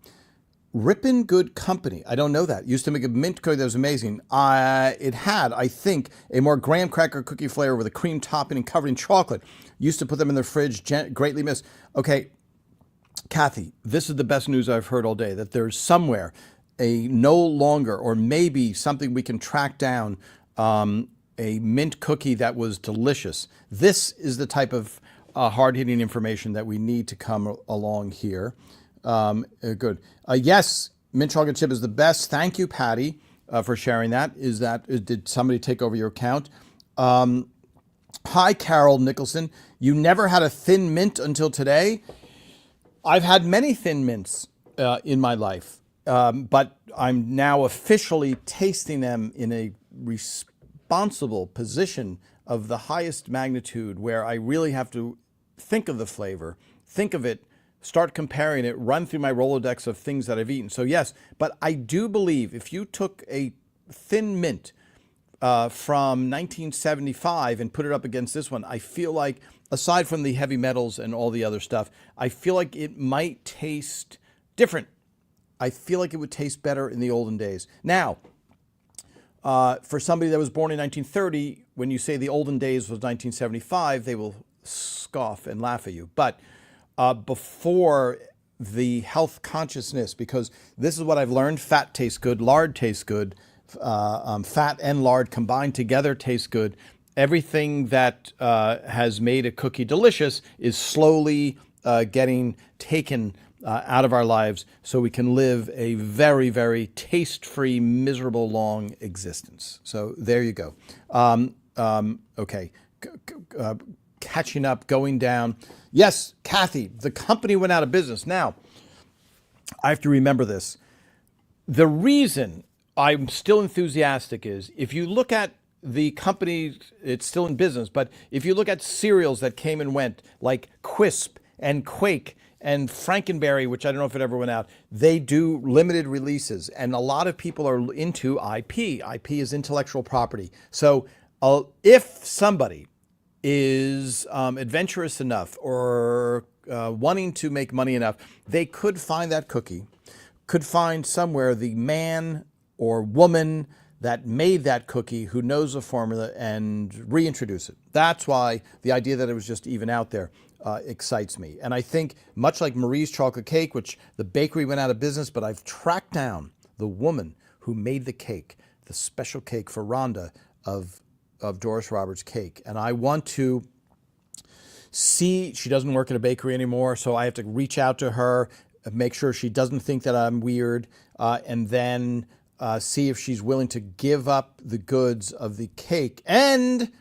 Ripon Good Company. I don't know that. Used to make a mint cookie that was amazing. It had, I think, a more graham cracker cookie flavor with a cream topping and covered in chocolate. Used to put them in the fridge. Greatly missed. Okay. Kathy, this is the best news I've heard all day, that there's somewhere a no longer, or maybe something we can track down, a mint cookie that was delicious. This is the type of hard-hitting information that we need to come along here. Good. Yes, mint chocolate chip is the best. Thank you, Patty, for sharing that. Did somebody take over your account? Hi, Carol Nicholson. You never had a thin mint until today? I've had many thin mints in my life, but I'm now officially tasting them in a responsible position of the highest magnitude, where I really have to think of the flavor, think of it, start comparing it, run through my Rolodex of things that I've eaten. So yes, but I do believe if you took a thin mint from 1975 and put it up against this one, I feel like, aside from the heavy metals and all the other stuff, I feel like it might taste different. I feel like it would taste better in the olden days. Now, for somebody that was born in 1930, when you say the olden days was 1975, they will scoff and laugh at you. But before the health consciousness, because this is what I've learned: fat tastes good, lard tastes good, fat and lard combined together tastes good. Everything that has made a cookie delicious is slowly getting taken out of our lives so we can live a very, very taste-free, miserable, long existence. So there you go. Okay. Catching up, going down. Yes, Kathy, the company went out of business. Now, I have to remember this. The reason I'm still enthusiastic is, if you look at the company, it's still in business, but if you look at cereals that came and went, like Quisp and Quake and Frankenberry, which I don't know if it ever went out, they do limited releases. And a lot of people are into IP. IP is intellectual property. So if somebody is adventurous enough or wanting to make money enough, they could find that cookie, could find somewhere the man or woman that made that cookie who knows the formula and reintroduce it. That's why the idea that it was just even out there excites me. And I think much like Marie's chocolate cake, which the bakery went out of business, but I've tracked down the woman who made the cake, the special cake for Rhonda of Doris Roberts Cake. And I want to see, she doesn't work in a bakery anymore, so I have to reach out to her, make sure she doesn't think that I'm weird, and then see if she's willing to give up the goods of the cake. And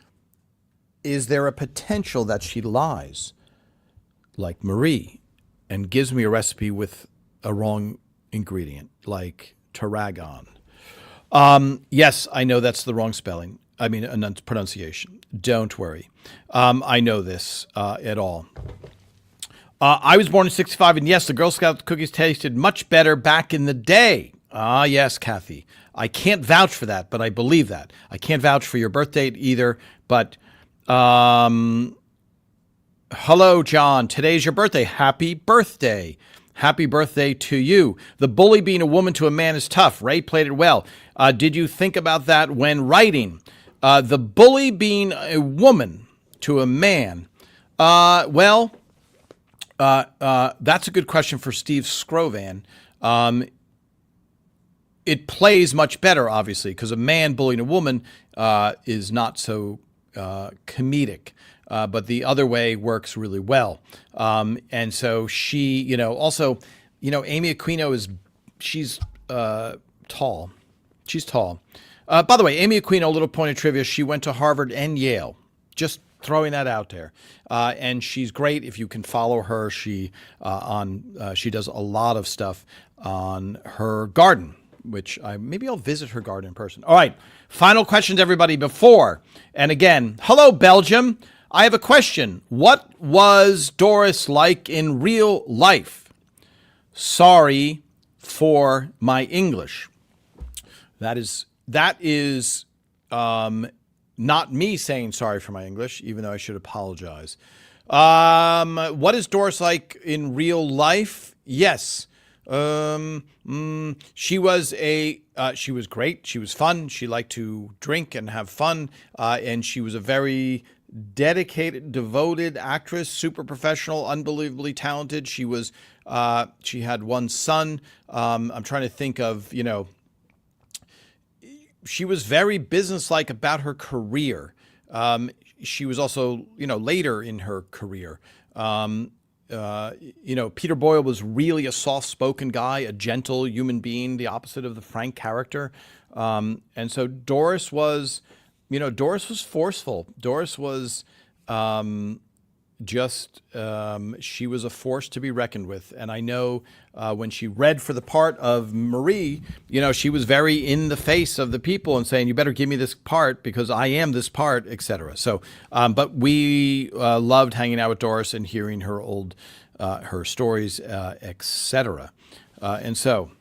is there a potential that she lies like Marie and gives me a recipe with a wrong ingredient, like tarragon? Yes, I know that's the wrong spelling. I mean, pronunciation. Don't worry. I know this at all. I was born in 65, and yes, the Girl Scout cookies tasted much better back in the day. Ah, yes, Kathy. I can't vouch for that, but I believe that. I can't vouch for your birth date either, but hello, John. Today's your birthday. Happy birthday. Happy birthday to you. The bully being a woman to a man is tough. Ray played it well. Did you think about that when writing? The bully being a woman to a man. That's a good question for Steve Scrovan. It plays much better, obviously, because a man bullying a woman is not so comedic. But the other way works really well. And so she, also, Amy Aquino she's tall. She's tall. By the way, Amy Aquino, a little point of trivia, she went to Harvard and Yale. Just throwing that out there. And she's great. If you can follow her, she does a lot of stuff on her garden, which maybe I'll visit her garden in person. All right. Final questions, everybody, before. And again, hello, Belgium. I have a question. What was Doris like in real life? Sorry for my English. That is not me saying sorry for my English, even though I should apologize. What is Doris like in real life? Yes. She was great. She was fun. She liked to drink and have fun. And she was a very dedicated, devoted actress, super professional, unbelievably talented. She had one son. I'm trying to think of, she was very businesslike about her career. She was also, later in her career. Peter Boyle was really a soft-spoken guy, a gentle human being, the opposite of the frank character. And so Doris was forceful. Doris was she was a force to be reckoned with. And I know when she read for the part of Marie, she was very in the face of the people and saying, you better give me this part because I am this part, etc. So, but we loved hanging out with Doris and hearing her her stories, etc. And so,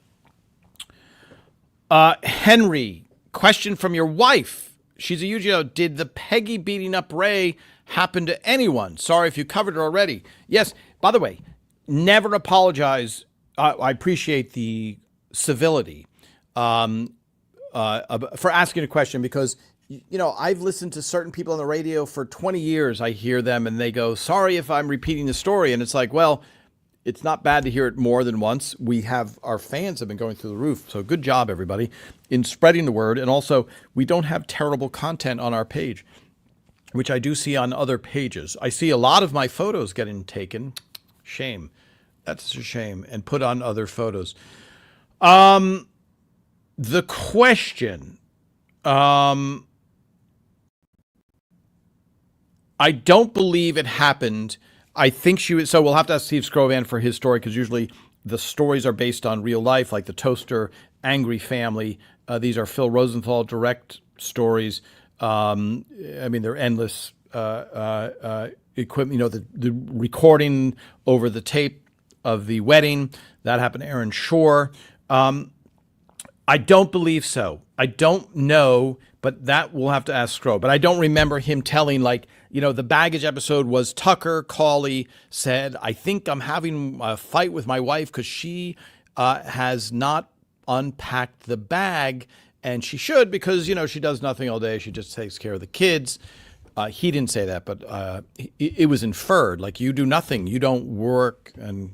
Henry, question from your wife. She's a huge, did the Peggy beating up Ray happen to anyone? Sorry if you covered it already. Yes. By the way, never apologize. I appreciate the civility for asking a question because, I've listened to certain people on the radio for 20 years. I hear them and they go, sorry if I'm repeating the story. And it's like, well, it's not bad to hear it more than once. Our fans have been going through the roof. So good job, everybody, in spreading the word. And also, we don't have terrible content on our page, which I do see on other pages. I see a lot of my photos getting taken. Shame. That's a shame. And put on other photos. The question, I don't believe it happened. I think she was, so we'll have to ask Steve Scrovan for his story because usually the stories are based on real life, like the Toaster, Angry Family. These are Phil Rosenthal direct stories. They're endless equipment. The recording over the tape of the wedding that happened to Aaron Shore. I don't believe so. I don't know, but that we'll have to ask Scro. But I don't remember him telling The baggage episode was Tucker Cawley said, I think I'm having a fight with my wife because she has not unpacked the bag, and she should because, she does nothing all day. She just takes care of the kids. He didn't say that, but it was inferred. Like, you do nothing. You don't work, and,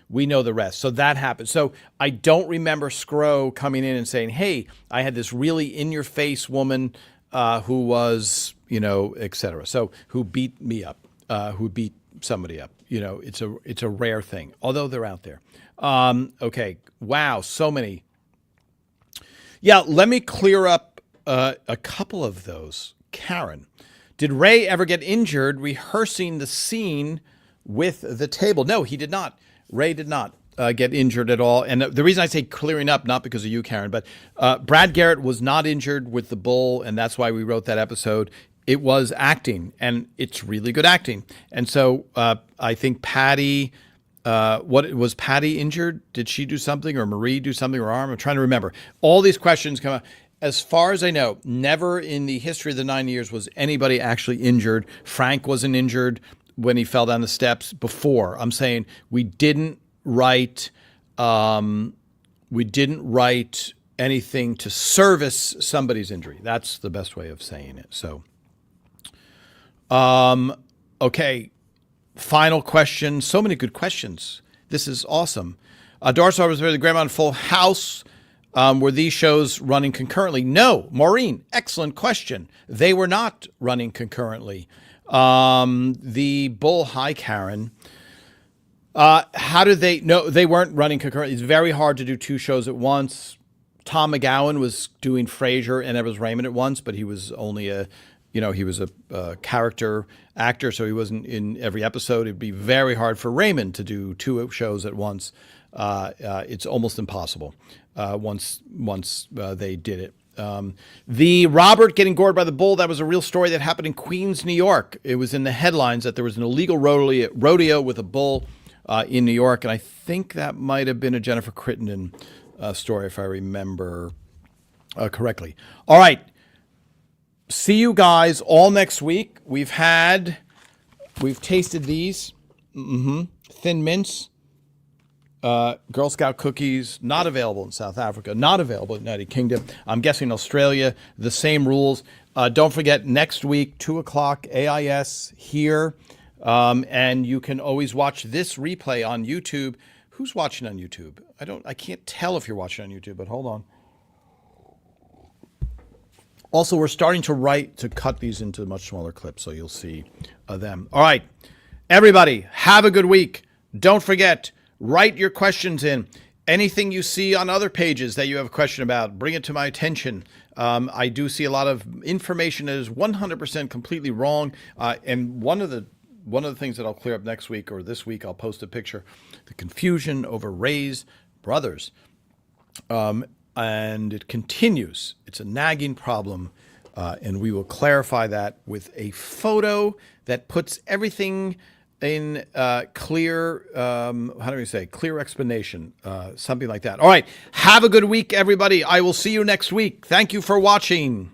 we know the rest. So that happened. So I don't remember Scro coming in and saying, hey, I had this really in-your-face woman who was, et cetera. So who beat me up, who beat somebody up. It's a rare thing, although they're out there. Okay. Wow. So many. Yeah. Let me clear up a couple of those. Karen, did Ray ever get injured rehearsing the scene with the table? No, he did not. Ray did not get injured at all. And the reason I say clearing up, not because of you, Karen, but Brad Garrett was not injured with the bull, and that's why we wrote that episode. It was acting, and it's really good acting. And so I think Patty, was Patty injured? Did she do something, or Marie do something, or arm? I'm trying to remember. All these questions come up. As far as I know, never in the history of the 9 years was anybody actually injured. Frank wasn't injured when he fell down the steps before. I'm saying we didn't write anything to service somebody's injury. That's the best way of saying it. So, okay. Final question. So many good questions. This is awesome. Dorsar was the Grandma and Full House. Were these shows running concurrently? No. Maureen, excellent question. They were not running concurrently. The Bull, hi, Karen. How did they? No, they weren't running concurrently. It's very hard to do two shows at once. Tom McGowan was doing Frasier and Evers Raymond at once, but he was only a character actor, so he wasn't in every episode. It'd be very hard for Raymond to do two shows at once. It's almost impossible once they did it. The Robert getting gored by the bull, that was a real story that happened in Queens, New York. It was in the headlines that there was an illegal rodeo with a bull in New York, and I think that might have been a Jennifer Crittenden story, if I remember correctly. All right. See you guys all next week. We've tasted these. Thin Mints. Girl Scout cookies, not available in South Africa, not available in the United Kingdom. I'm guessing Australia, the same rules. Don't forget, next week, 2 o'clock, AIS here. And you can always watch this replay on YouTube. Who's watching on YouTube? I can't tell if you're watching on YouTube, but hold on. Also, we're starting to cut these into much smaller clips, so you'll see them. All right, everybody, have a good week. Don't forget, write your questions in. Anything you see on other pages that you have a question about, bring it to my attention. I do see a lot of information that is 100% completely wrong. And one of the things that I'll clear up next week or this week, I'll post a picture, the confusion over Ray's brothers. And it continues. It's a nagging problem. And we will clarify that with a photo that puts everything in clear, clear explanation, something like that. All right. Have a good week, everybody. I will see you next week. Thank you for watching.